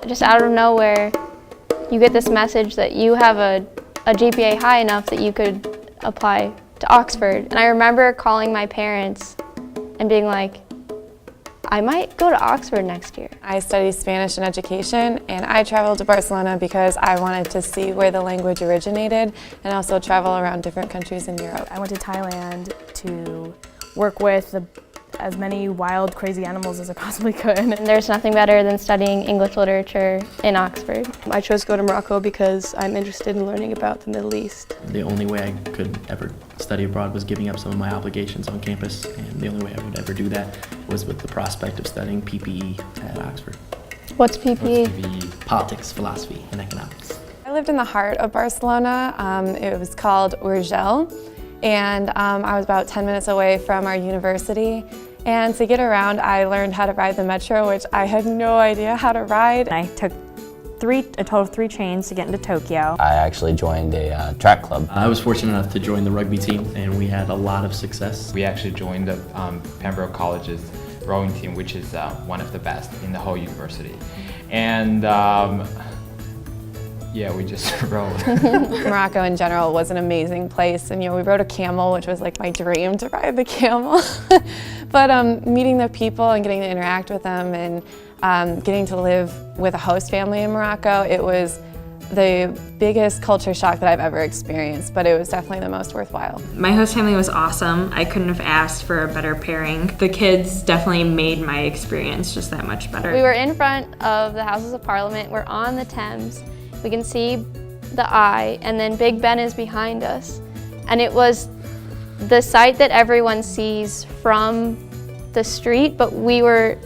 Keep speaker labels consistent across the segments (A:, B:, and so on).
A: just out of nowhere, you get this message that you have a GPA high enough that you could apply to Oxford. And I remember calling my parents and being like, I might go to Oxford next year.
B: I studied Spanish in education, and I traveled to Barcelona because I wanted to see where the language originated and also travel around different countries in Europe.
C: I went to Thailand to work with as many wild, crazy animals as I possibly could.
A: And there's nothing better than studying English literature in Oxford.
D: I chose to go to Morocco because I'm interested in learning about the Middle East.
E: The only way I could ever study abroad was giving up some of my obligations on campus, and the only way I would ever do that was with the prospect of studying PPE at Oxford.
A: What's PPE?
E: PPE, politics, philosophy, and economics.
B: I lived in the heart of Barcelona. It was called Urgell, and I was about 10 minutes away from our university. And to get around, I learned how to ride the metro, which I had no idea how to ride.
F: I took a total of 3 trains to get into Tokyo.
G: I actually joined a track club.
E: I was fortunate enough to join the rugby team, and we had a lot of success.
H: We actually joined the Pembroke College's rowing team, which is one of the best in the whole university. And yeah, we just rode.
B: Morocco in general was an amazing place, and we rode a camel, which was like my dream to ride the camel. But meeting the people and getting to interact with them and getting to live with a host family in Morocco, it was the biggest culture shock that I've ever experienced, but it was definitely the most worthwhile.
I: My host family was awesome. I couldn't have asked for a better pairing. The kids definitely made my experience just that much better.
A: We were in front of the Houses of Parliament. We're on the Thames. We can see the eye, and then Big Ben is behind us. And it was the sight that everyone sees from the street, but we were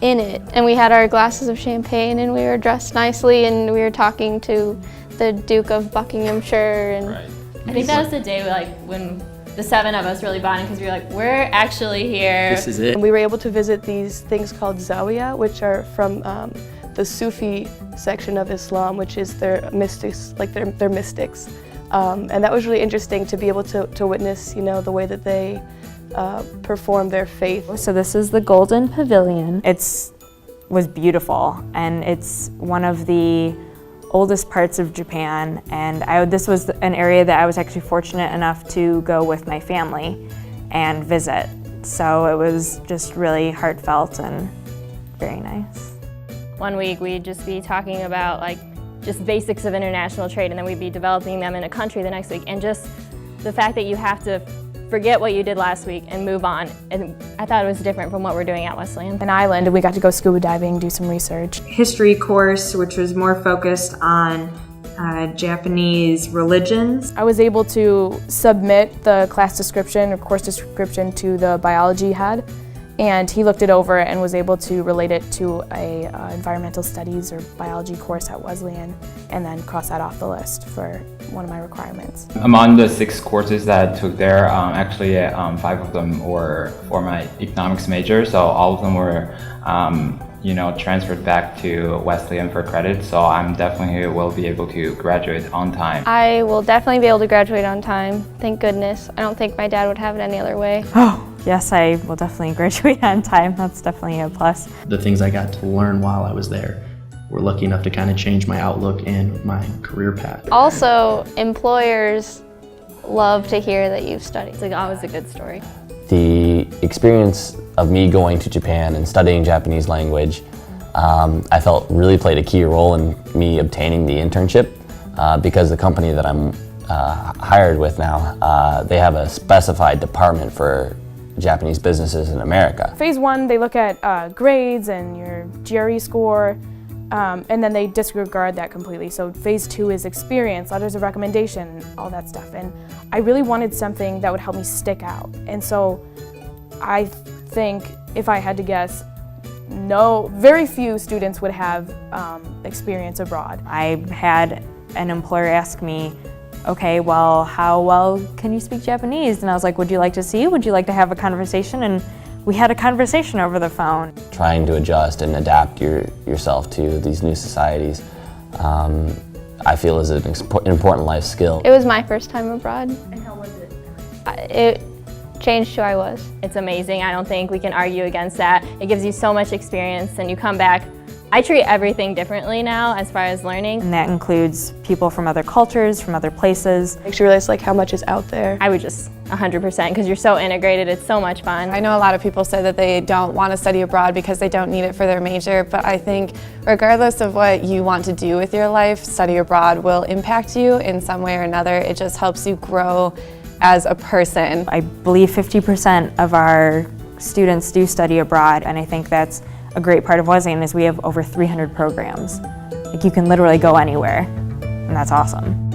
A: in it. And we had our glasses of champagne, and we were dressed nicely, and we were talking to the Duke of Buckinghamshire. And
H: Right.
J: I think that was the day when the 7 of us really bonded, because we were like, we're actually here.
E: This is it.
D: And we were able to visit these things called zawiya, which are from the Sufi section of Islam, which is their mystics, like their mystics. And that was really interesting to be able to witness, the way that they perform their faith.
F: So this is the Golden Pavilion. Was beautiful, and it's one of the oldest parts of Japan, and this was an area that I was actually fortunate enough to go with my family and visit. So it was just really heartfelt and very nice.
J: One week we'd just be talking about just basics of international trade, and then we'd be developing them in a country the next week. And just the fact that you have to forget what you did last week and move on. And I thought it was different from what we're doing at Wesleyan.
C: An island, and we got to go scuba diving, do some research.
I: History course, which was more focused on Japanese religions.
C: I was able to submit the class description or course description to the biology head, and he looked it over and was able to relate it to a environmental studies or biology course at Wesleyan, and then cross that off the list for one of my requirements.
H: Among the 6 courses that I took there, actually 5 of them were for my economics major, so all of them were transferred back to Wesleyan for credit, so I'm definitely will be able to graduate on time.
A: I will definitely be able to graduate on time, thank goodness. I don't think my dad would have it any other way.
F: Oh, yes, I will definitely graduate on time. That's definitely a plus.
E: The things I got to learn while I was there were lucky enough to kind of change my outlook and my career path.
A: Also, employers love to hear that you've studied.
J: It's always a good story.
G: The experience of me going to Japan and studying Japanese language, I felt really played a key role in me obtaining the internship because the company that I'm hired with now, they have a specified department for Japanese businesses in America.
C: Phase 1, they look at grades and your GRE score, and then they disregard that completely. So phase 2 is experience, letters of recommendation, all that stuff. And I really wanted something that would help me stick out. And so I think, if I had to guess, very few students would have experience abroad.
F: I had an employer ask me, okay, well, how well can you speak Japanese? And I was like, would you like to see? Would you like to have a conversation? And we had a conversation over the phone.
G: Trying to adjust and adapt yourself to these new societies, I feel is an important life skill.
A: It was my first time abroad.
J: And how was it?
A: It changed who I was.
J: It's amazing. I don't think we can argue against that. It gives you so much experience, and you come back I treat everything differently now as far as learning.
F: And that includes people from other cultures, from other places.
D: Makes you realize like how much is out there.
J: I would just 100% because you're so integrated, it's so much fun.
B: I know a lot of people say that they don't want to study abroad because they don't need it for their major, but I think regardless of what you want to do with your life, study abroad will impact you in some way or another. It just helps you grow as a person.
F: I believe 50% of our students do study abroad, and I think that's a great part of Wesleyan is we have over 300 programs. Like you can literally go anywhere, and that's awesome.